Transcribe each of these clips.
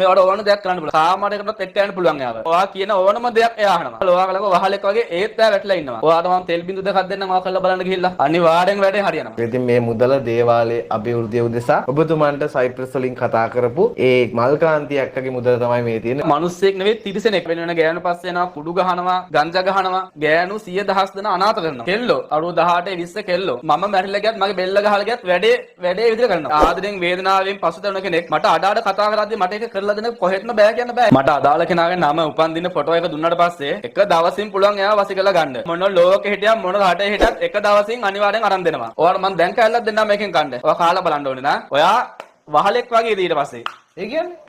මේවට ඕන දෙයක් කරන්න පුළුවන්. සාමාන්‍යයකටත් එක්ක යන්න පුළුවන් යාව. ඔයා කියන ඕනම දෙයක් එයා අහනවා. ඔයාලක වහලෙක් වගේ ඒත් එයා වැටලා ඉන්නවා. ඔයාට මම තෙල් බින්දු දෙකක් දෙන්නම් ඔයා කරලා බලන්න ගිහිල්ලා. අනිවාර්යෙන් වැඩේ හරියනවා. ඉතින් මේ මුදල දේවාලයේ අභිවෘද්ධිය උදෙසා ඔබතුමන්ට සයිප්‍රස් වලින් කතා කරපු ඒ මල්කාන්ති අක්කගේ මුදල තමයි මේ තියෙන්නේ. මිනිස්සෙක් නෙවෙයි තිරිසනෙක් වෙන ගෑනු පස්සේ යනවා කුඩු ගහනවා ගංජා ගහනවා ගෑනු 100,000 දෙනා අනාථ කරනවා. කෙල්ලෝ අවුරුදු 18 20 කෙල්ලෝ මම මැරිලා ගියත් මගේ බෙල්ල ගහලා ගියත් වැඩේ විදිහට කරනවා. ආදරෙන් වේදනාවෙන් පසුතැවෙන කෙනෙක් මට අඩ කතා කරද්දී මට ඒක කරලා දෙන්න කොහෙත්ම බෑ කියන්න බෑ. මට අදාළ කෙනාගේ නම උපන් දින ෆොටෝ එක දුන්නාට පස්සේ එක දවසින් පුළුවන් එයාව වසිකලා ගන්න. මොන ලෝකෙ හිටියම් මොන රටේ හිටියත් එක දවසින් අනිවාර්යෙන් අරන් දෙනවා. ඔයාලට මම දැන් කැල්ලක් දෙන්නම් මේකෙන් ගන්න. ඔයා කාලා බලන්න ඕනේ නා. ඔයා වහලෙක් වගේ ඊට පස්සේ. ඒ කියන්නේ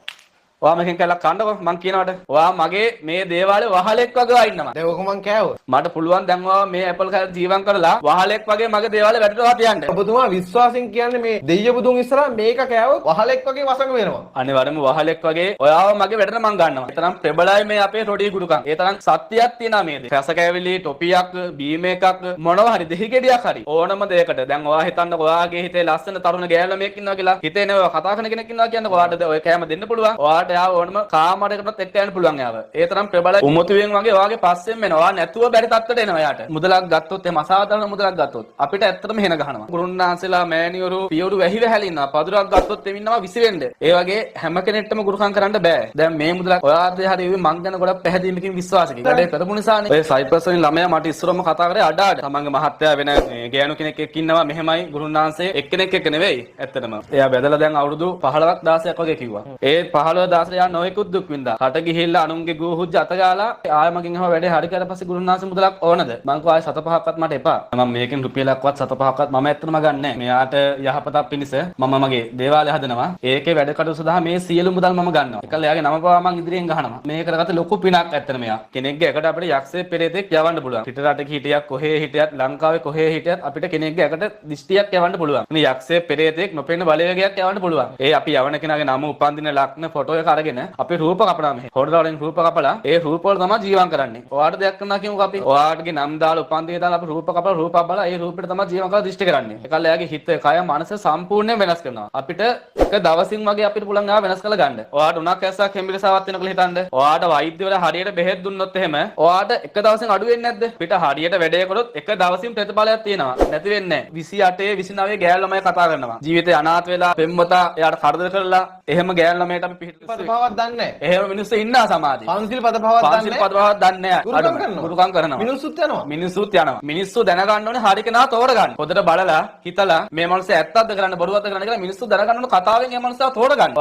ඔයා මේකෙන් කැල්ලක් කන්නකො මං කියනවට. ඔයා මගේ මේ දේවාලේ වහලෙක් වගේ ඉන්නවා. දැන් ඔක මං කෑවොත් මට පුළුවන් දැන් ඔයා මේ ඇපල් කෑල්ල ජීවම් කරලා වහලෙක් වගේ මගේ දේවාලේ වැඩට තියන්න. ඔබතුමා විශ්වාසයෙන් කියන්නේ මේ දෙයිය බුදුන් ඉස්සරහා මේක කෑවොත් වහලෙක් වගේ වසඟ වෙනවා. අනිවාර්යයෙන්ම වහලෙක් වගේ ඔයාව මගේ වැඩට මං ගන්නවා. ඒ තරම් ප්‍රබලයි මේ අපේ රොඩි ගුරුකම්. ඒ තරම් සත්‍යයක් තියෙනවා මේ දේ. රස කෑවිලි ටොපියක් බීම එකක් මොනවා හරි දෙහි ගෙඩියක් හරි ඕනම දෙයකට දැන් ඔයා හිතන්නකො ඔයාගේ හිතේ ලස්සන තරුණ ගෑනු ළමයෙක් ඉන්නවා කියලා. හිතේ නේ ඔයා කතා කරන කෙනෙක් ඉන්නවා කියන්නේ ඔයාට ඔය කෑම දෙන්න පුළුවන්. ඔයාට යාව ඕනම කාමරයකටත් එක්ක යන්න පුළුවන් යාව. ඒ තරම් ප්‍රබලයි. උමුතුවෙන් වගේ ඔයාගේ පස්සෙන් වෙනවා. නැතුව බැරි තත්ත්වයට එනවා යාට. මුදලක් ගත්තොත් එහෙම අසාධාරණ මුදලක් ගත්තොත් අපිට ඇත්තටම හෙන ගහනවා. ගුරුන්නාන්සලා මෑණියෝරු පියවරු වැහි වැහැලි ඉන්නවා. පදුරක් ගත්තොත් එමින්නවා විසි වෙන්න. ඒ වගේ හැම කෙනෙක්ටම ගුරුකම් කරන්න බෑ. දැන් මේ මුදලක් ඔයාට හරි මං ගැන ගොඩක් පැහැදිලිමකින් විශ්වාසකින් වැඩේ කරපු නිසානේ. ඔය සයිප්‍රස් වලින් ළමයා මට ඉස්සරම කතා කරේ අඩ අඩ. තමන්ගේ මහත්තයා වෙන ගෑනු කෙනෙක් එක්ක ඉන්නවා මෙහෙමයි ගුරුන්නාන්සේ එක්කෙනෙක් එක්ක නෙවෙයි ඇත්තටම. එයා බැදලා දැන් අවුරුදු 15ක් 16ක් වගේ කිව්වා. ඒ 15 16 යා නොයෙකුත් දුක් විඳා. කට ගිහිල්ලා අනුන්ගේ ගෝ හුජ්ජ අත ගාලා ආය මගෙන් අහුව වැඩේ හරි කරලා පස්සේ ගුරුනාන්සේ මුදලක් ඕනද? මං කෝ ආය 7-5ක්වත් මට එපා. මම මේකෙන් රුපියලක්වත් 7-5ක්වත් මම ඇත්තටම ගන්නෑ. මෙයාට යහපතක් පිණිස මම මගේ දේවාලය හදනවා. ඒකේ වැඩ කටයුතු සඳහා මේ සියලු මුදල් මම ගන්නවා. එකල එයාගේ නම පවා මං ඉදිරියෙන් ගහනවා. මේ කරගත්ත ලොකු පිනක් ඇත්තටම මෙයා. කෙනෙක්ගේ එකට අපිට යක්ෂයෙක් පෙරේතෙක් යවන්න පුළුවන්. පිට රටක හිටියක් කොහේ හිටියත් ලංකාවේ කොහේ හිටියත් අපිට කෙනෙක්ගේ එකට දිෂ්ටියක් යවන්න පුළුවන්. මේ යක්ෂයෙක් පෙරේතෙක් නොපෙනෙන බලවේගයක් යවන්න පුළුවන්. ඒ අපි යවන කෙනාගේ නම උපන්දින ලග්න ෆොටෝ එක අරගෙන අපේ රූප කපනවා මෙහෙ. හොරදාලෙන් රූප කපලා ඒ රූප වල තමයි ජීවම් කරන්නේ. ඔයාට දෙයක් කරනවා කියමුකෝ අපි. ඔයාටගේ නම් දාලා උපන්දින දාලා අපි රූප කපලා රූප බලලා ඒ රූපෙට තමයි ජීවම් කරලා දිෂ්ටි කරන්නේ. ඒකල්ල එයාගේ හිත කය මනස සම්පූර්ණයෙන් වෙනස් කරනවා. අපිට එක දවසින් වගේ අපිට පුළුවන් ආව වෙනස් කරලා ගන්න. ඔයාට උණක් ඇස්සක් හෙම්බිරසාවක් වෙනකල හිතන්න. ඔයාට වෛද්‍යවරයා හරියට බෙහෙත් දුන්නොත් එහෙම ඔයාට එක දවසින් අඩු වෙන්නේ නැද්ද? පිට හරියට වැඩේ කරොත් එක දවසින් ප්‍රතිඵලයක් තියෙනවා. නැති වෙන්නේ නැහැ. 28 29 ගෑල් ළමයි කතා කරනවා. ජීවිතේ අනාථ වෙලා පෙම්වතා එයාට කරදර කරලා එහෙම ගෑල් ළමයට අපි පිට පදභාවක් දන්නේ නැහැ. එහෙම මිනිස්සු ඉන්නා සමාජයේ. පන්සිල් පදභාවක් දන්නේ නැහැ. පදභාවක් දන්නේ නැහැ. ගුරුකම් කරනවා. මිනිස්සුත් යනවා. මිනිස්සුත් යනවා. මිනිස්සු දැනගන්න ඕනේ හරි කෙනා තෝරගන්න. පොතට බලලා හිතලා මේ මනුස්සයා ඇත්තක්ද කරන්න බොරුවක්ද කරන්න කියලා මිනිස්සු දැනගන්න ඕනේ කතාවෙන් මේ මනුස්සයා තෝරගන්න.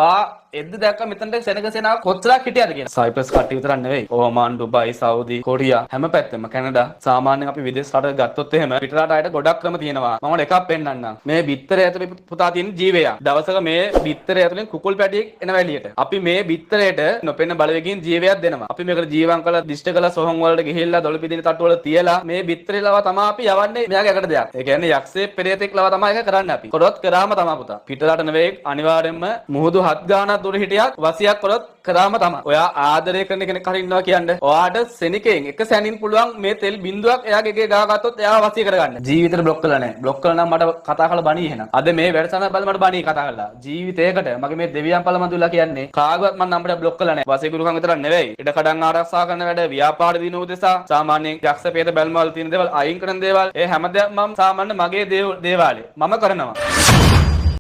එද්ද දැක්ක මෙතනට සෙනගසෙනාව කොච්චරක් හිටියද කියලා. සයිප්‍රස් කට්ටිය විතරක් නෙවෙයි. ඕමාන්, ඩුබයි, සෞදි, කොරියා හැම පැත්තෙම කැනඩා සාමාන්‍යයෙන් අපි විදේශ රට ගත්තොත් එහෙම පිටරට අයට ගොඩක් ක්‍රම තියෙනවා. මම එකක් පෙන්නන්නම්. මේ බිත්තරය ඇතුලේ පුතා තියෙන ජීවයා. දවසක මේ බිත්තරය ඇතුලෙන් කුකුල් පැටියෙක් එනවා එළියට. අපි මේ බිත්තරයට නොපෙනෙන බලවේගයෙන් ජීවයක් දෙනවා. අපි මේකට ජීවම් කරලා දිෂ්ට කරලා සොහන් වලට ගිහිල්ලා දොළ පිදින තට්ටු වල තියලා මේ බිත්තරේ ලවා තමයි අපි යවන්නේ මෙයාගේ එකට දෙයක්. ඒ කියන්නේ යක්ෂයෙක් පෙරේතෙක් ලවා තමයි ඒක කරන්නේ අපි. කරොත් කරාම තමයි පුතා. පිටරට නෙවෙයි අනිවාර්යයෙන්ම මුහුදු 7 ගානක් දුර හිටියත් වසියක් කරොත් කරාම තමයි. ඔයා ආදරය කරන කෙනෙක් හරි ඉන්නවා කියන්නේ. ඔයාට සෙනිකෙන් එක සැනින් පුළුවන් මේ තෙල් බින්දුවක් එයාගේ ගේ ගාගත්තොත් එයාව වසිය කරගන්න. ජීවිතේට බ්ලොක් කරලා නැහැ. බ්ලොක් කළා නම් මට කතා කරලා බණී එහෙනම්. අද මේ වැඩසටහන බලලා මට බණී කතා කරලා. ජීවිතේකට මගේ මේ දෙවියන් පළමඳුලා කියන්නේ කාගවත් මම නම්බරයක් බ්ලොක් කළා නැහැ. වසිය ගුරුකම් විතරක් නෙවෙයි. ඉඩ කඩන් ආරක්ෂා කරන වැඩ, ව්‍යාපාර දින උදෙසා සාමාන්‍යයෙන් යක්ෂ පේත බැල්මවල තියෙන දේවල් අයින් කරන දේවල් ඒ හැම දෙයක්ම මම සාමාන්‍ය මගේ දේවාලේ මම කරනවා.